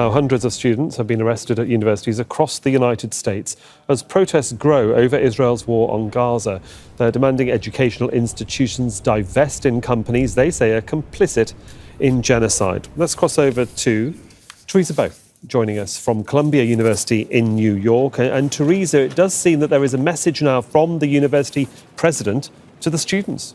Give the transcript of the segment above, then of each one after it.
Now, hundreds of students have been arrested at universities across the United States as protests grow over Israel's war on Gaza. They're demanding educational institutions divest in companies they say are complicit in genocide. Let's cross over to Teresa Bow, joining us from Columbia University in New York. And Teresa, it does seem that there is a message now from the university president to the students.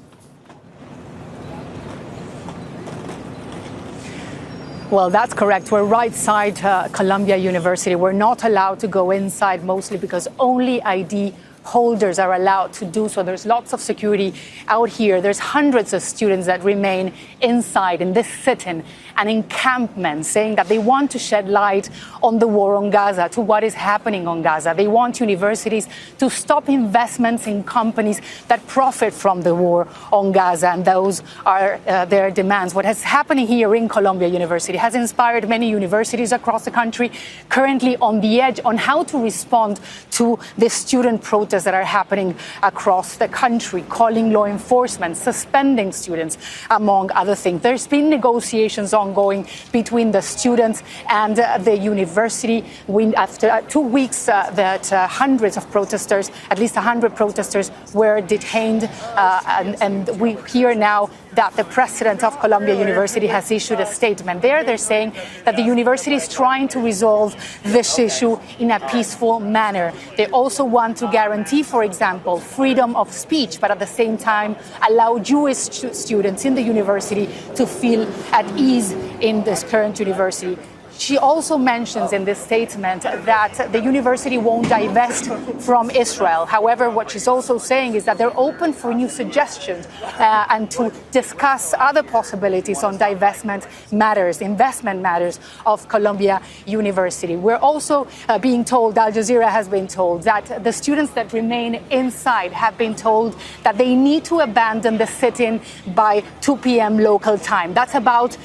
Well, that's correct. We're right side Columbia University. We're not allowed to go inside, mostly because only ID holders are allowed to do so. There's lots of security out here. There's hundreds of students that remain inside in this sit-in, an encampment, saying that they want to shed light on the war on Gaza, to what is happening on Gaza. They want universities to stop investments in companies that profit from the war on Gaza, and those are their demands. What is happening here in Columbia University has inspired many universities across the country, currently on the edge on how to respond to the student protests that are happening across the country, calling law enforcement, suspending students, among other things. There's been negotiations ongoing between the students and the university. After 2 weeks that hundreds of protesters, at least 100 protesters, were detained. And we hear now that the president of Columbia University has issued a statement. They're saying that the university is trying to resolve this issue in a peaceful manner. They also want to guarantee, for example, freedom of speech, but at the same time allow Jewish students in the university to feel at ease in this current university. She also mentions in this statement that the university won't divest from Israel. However, what she's also saying is that they're open for new suggestions and to discuss other possibilities on divestment matters, investment matters of Columbia University. We're also being told, Al Jazeera has been told, that the students that remain inside have been told that they need to abandon the sit-in by 2 p.m. local time. That's about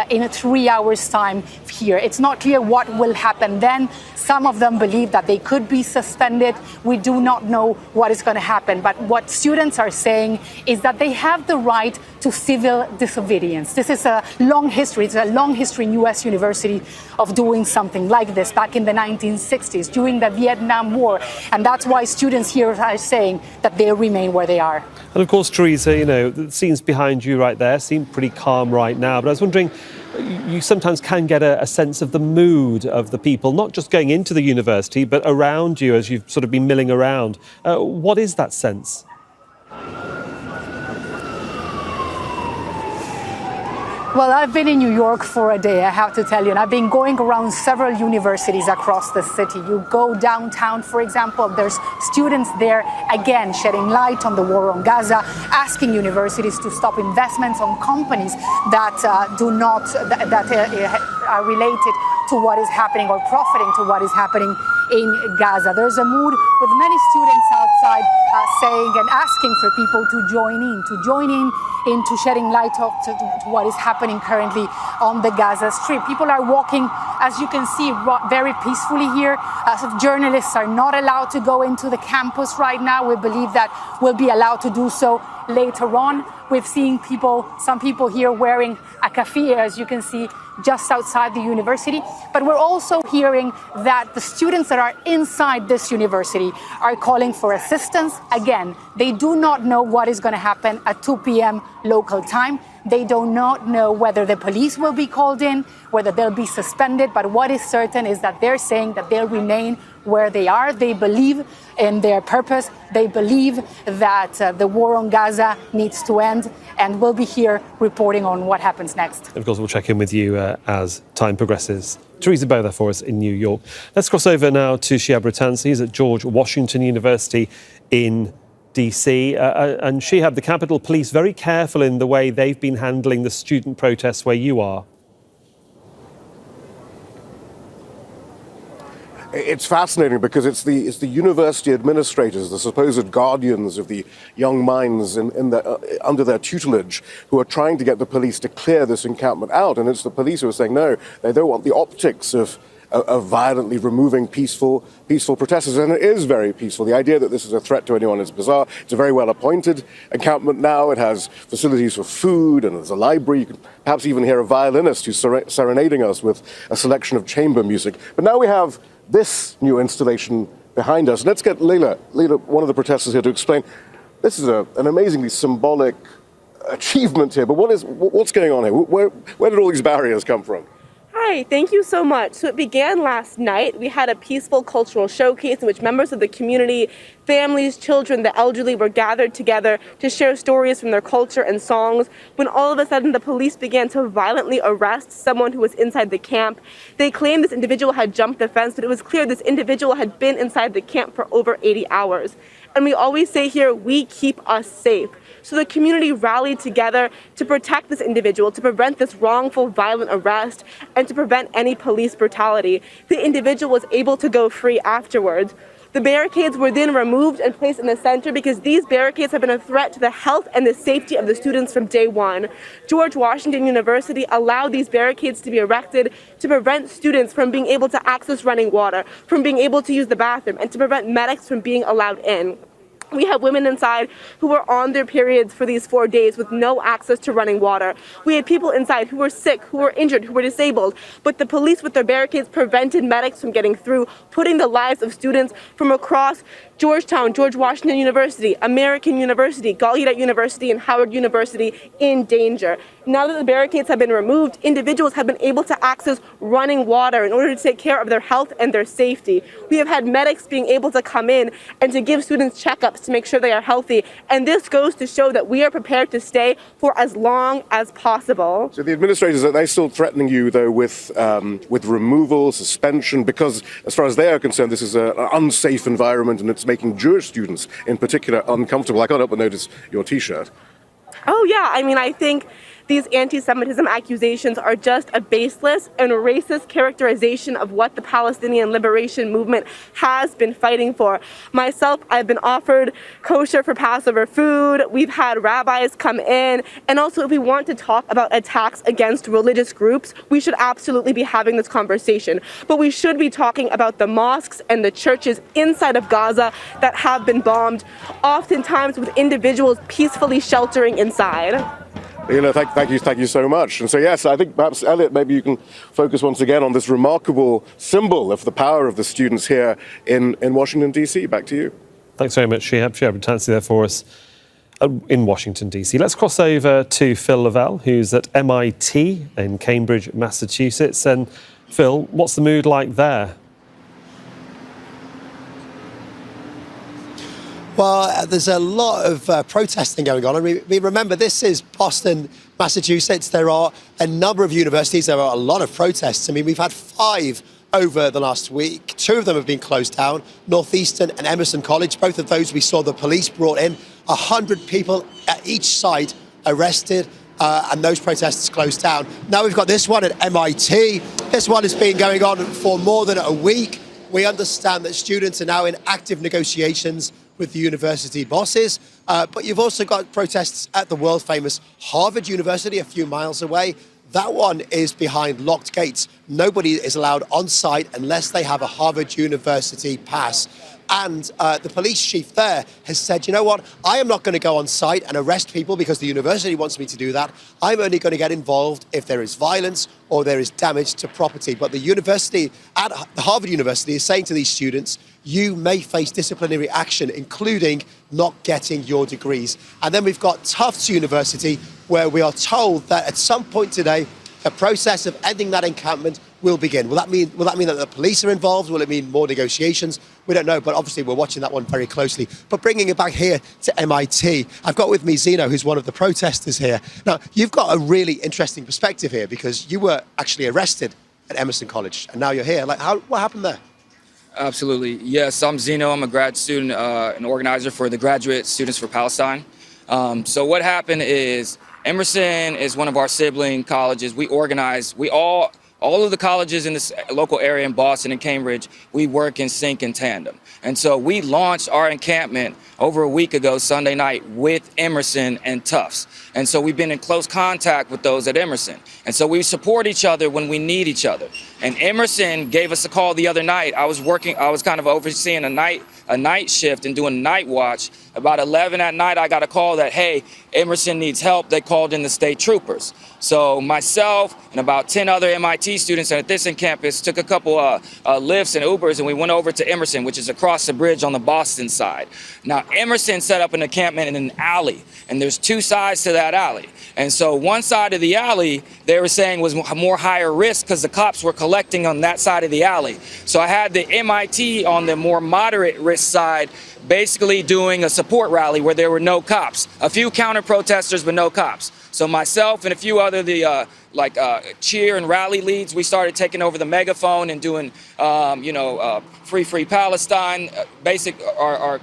in 3 hours' time here. It's not clear what will happen then. Some of them believe that they could be suspended. We do not know what is going to happen. But what students are saying is that they have the right to civil disobedience. This is a long history. It's a long history in U.S. University of doing something like this back in the 1960s, during the Vietnam War. And that's why students here are saying that they remain where they are. And of course, Teresa, you know, the scenes behind you right there seem pretty calm right now. But I was wondering, you sometimes can get a sense of the mood of the people, not just going into the university, but around you as you've sort of been milling around. What is that sense? Well, I've been in New York for a day, I have to tell you, and I've been going around several universities across the city. You go downtown, for example, there's students there, again, shedding light on the war on Gaza, asking universities to stop investments on companies that are related to what is happening or profiting to what is happening in Gaza. There's a mood with many students outside saying and asking for people to join in into shedding light to what is happening currently on the Gaza Strip. People are walking, as you can see, very peacefully here. Journalists are not allowed to go into the campus right now. We believe that we'll be allowed to do so later on. We've seen some people here wearing a keffiyeh, as you can see, just outside the university. But we're also hearing that the students that are inside this university are calling for assistance. Again, they do not know what is going to happen at 2 p.m. local time. They do not know whether the police will be called in, whether they'll be suspended. But what is certain is that they're saying that they'll remain where they are. They believe in their purpose. They believe that the war on Gaza needs to end, and we'll be here reporting on what happens next. Of course, we'll check in with you as time progresses. Teresa Bow there for us in New York. Let's cross over now to Shihab Rattansi. He's at George Washington University in DC. And Shihab, the Capitol Police very careful in the way they've been handling the student protests where you are. It's fascinating because it's the university administrators, the supposed guardians of the young minds under their tutelage, who are trying to get the police to clear this encampment out. And it's the police who are saying, no, they don't want the optics of of violently removing peaceful protesters. And it is very peaceful. The idea that this is a threat to anyone is bizarre. It's a very well-appointed encampment now. It has facilities for food, and there's a library. You can perhaps even hear a violinist who's serenading us with a selection of chamber music. But now we have this new installation behind us. Let's get Leila, one of the protesters here, to explain. This is an amazingly symbolic achievement here, but what's going on here? Where did all these barriers come from? Hi, thank you so much. So it began last night. We had a peaceful cultural showcase in which members of the community, families, children, the elderly were gathered together to share stories from their culture and songs. When all of a sudden the police began to violently arrest someone who was inside the camp, they claimed this individual had jumped the fence, but it was clear this individual had been inside the camp for over 80 hours. And we always say here, we keep us safe. So the community rallied together to protect this individual, to prevent this wrongful, violent arrest, and to prevent any police brutality. The individual was able to go free afterwards. The barricades were then removed and placed in the center because these barricades have been a threat to the health and the safety of the students from day one. George Washington University allowed these barricades to be erected to prevent students from being able to access running water, from being able to use the bathroom, and to prevent medics from being allowed in. We have women inside who were on their periods for these 4 days with no access to running water. We had people inside who were sick, who were injured, who were disabled, but the police with their barricades prevented medics from getting through, putting the lives of students from across Georgetown, George Washington University, American University, Gallaudet University, and Howard University in danger. Now that the barricades have been removed, individuals have been able to access running water in order to take care of their health and their safety. We have had medics being able to come in and to give students checkups to make sure they are healthy. And this goes to show that we are prepared to stay for as long as possible. So the administrators, are they still threatening you, though, with removal, suspension? Because as far as they are concerned, this is an unsafe environment and it's making Jewish students in particular uncomfortable. I can't help but notice your T-shirt. Oh, yeah. I mean, I think these anti-Semitism accusations are just a baseless and racist characterization of what the Palestinian liberation movement has been fighting for. Myself, I've been offered kosher for Passover food. We've had rabbis come in. And also, if we want to talk about attacks against religious groups, we should absolutely be having this conversation. But we should be talking about the mosques and the churches inside of Gaza that have been bombed, oftentimes with individuals peacefully sheltering inside. Thank you so much. And so, yes, I think perhaps, Elliot, maybe you can focus once again on this remarkable symbol of the power of the students here in Washington, D.C. Back to you. Thanks very much, Shihab Tansi, there for us in Washington, D.C. Let's cross over to Phil Lavelle, who's at MIT in Cambridge, Massachusetts. And Phil, what's the mood like there? Well, there's a lot of protesting going on. I mean, remember, this is Boston, Massachusetts. There are a number of universities. There are a lot of protests. I mean, we've had 5 over the last week. 2 of them have been closed down, Northeastern and Emerson College. Both of those we saw the police brought in. 100 people at each side arrested, and those protests closed down. Now we've got this one at MIT. This one has been going on for more than a week. We understand that students are now in active negotiations with the university bosses, but you've also got protests at the world-famous Harvard University a few miles away. That one is behind locked gates. Nobody is allowed on site unless they have a Harvard University pass. And the police chief there has said, you know what, I am not going to go on site and arrest people because the university wants me to do that. I'm only going to get involved if there is violence or there is damage to property. But the university, at the Harvard University, is saying to these students, you may face disciplinary action, including not getting your degrees. And then we've got Tufts University, where we are told that at some point today, a process of ending that encampment will begin. Will that mean that the police are involved? Will it mean more negotiations? We don't know, but obviously we're watching that one very closely. But bringing it back here to MIT, I've got with me Zeno, who's one of the protesters here. Now, you've got a really interesting perspective here because you were actually arrested at Emerson College, and now you're here. Like, what happened there? Absolutely. Yes, I'm Zeno. I'm a grad student, an organizer for the Graduate Students for Palestine. So what happened is Emerson is one of our sibling colleges. We organize, all all of the colleges in this local area in Boston and Cambridge, we work in sync and tandem. And so we launched our encampment over a week ago, Sunday night, with Emerson and Tufts. And so we've been in close contact with those at Emerson. And so we support each other when we need each other. And Emerson gave us a call the other night. I was kind of overseeing a night shift and doing a night watch. About 11 at night, I got a call that, hey, Emerson needs help. They called in the state troopers. So myself and about 10 other MIT students at this campus took a couple Lyfts and Ubers, and we went over to Emerson, which is across the bridge on the Boston side. Now, Emerson set up an encampment in an alley, and there's two sides to that alley. And so one side of the alley, they were saying was more higher risk because the cops were collecting on that side of the alley. So I had the MIT on the more moderate risk side, basically doing a support rally where there were no cops. A few counter protesters, but no cops. So myself and a few other cheer and rally leads, we started taking over the megaphone and doing, Free Palestine, our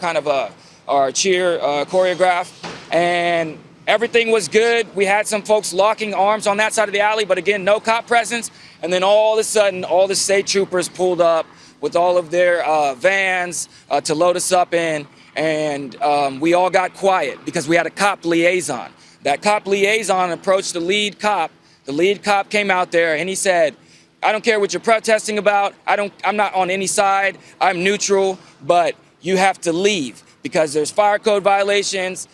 cheer choreograph. And everything was good. We had some folks locking arms on that side of the alley, but again, no cop presence. And then all of a sudden, all the state troopers pulled up with all of their vans to load us up in. And we all got quiet because we had a cop liaison. That cop liaison approached the lead cop. The lead cop came out there and he said, I don't care what you're protesting about. I'm not on any side. I'm neutral, but you have to leave because there's fire code violations,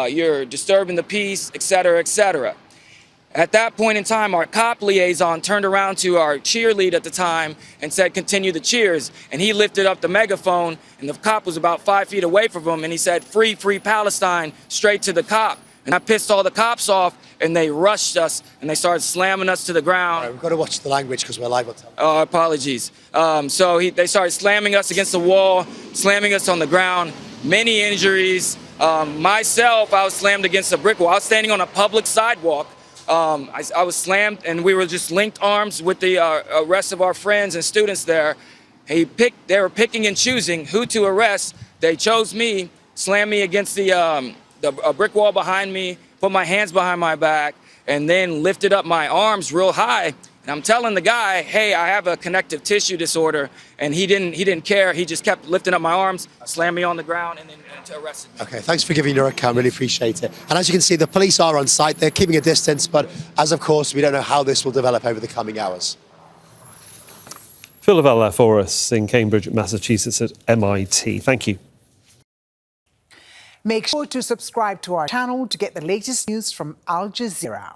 you're disturbing the peace, et cetera, et cetera. At that point in time, our cop liaison turned around to our cheerlead at the time and said, continue the cheers. And he lifted up the megaphone, and the cop was about 5 feet away from him, and he said, free Palestine, straight to the cop. And I pissed all the cops off, and they rushed us, and they started slamming us to the ground. All right, we've got to watch the language because we're live on television. Oh, apologies. They started slamming us against the wall, slamming us on the ground, many injuries. Myself, I was slammed against a brick wall. I was standing on a public sidewalk. I was slammed, and we were just linked arms with the rest of our friends and students there. They were picking and choosing who to arrest. They chose me, slammed me against the brick wall behind me, put my hands behind my back, and then lifted up my arms real high. And I'm telling the guy, hey, I have a connective tissue disorder, and he didn't care. He just kept lifting up my arms, slammed me on the ground, and then arrested me. Okay, thanks for giving your account. Really appreciate it. And as you can see, the police are on site. They're keeping a distance, but as of course, we don't know how this will develop over the coming hours. Phil Lavella for us in Cambridge, Massachusetts at MIT. Thank you. Make sure to subscribe to our channel to get the latest news from Al Jazeera.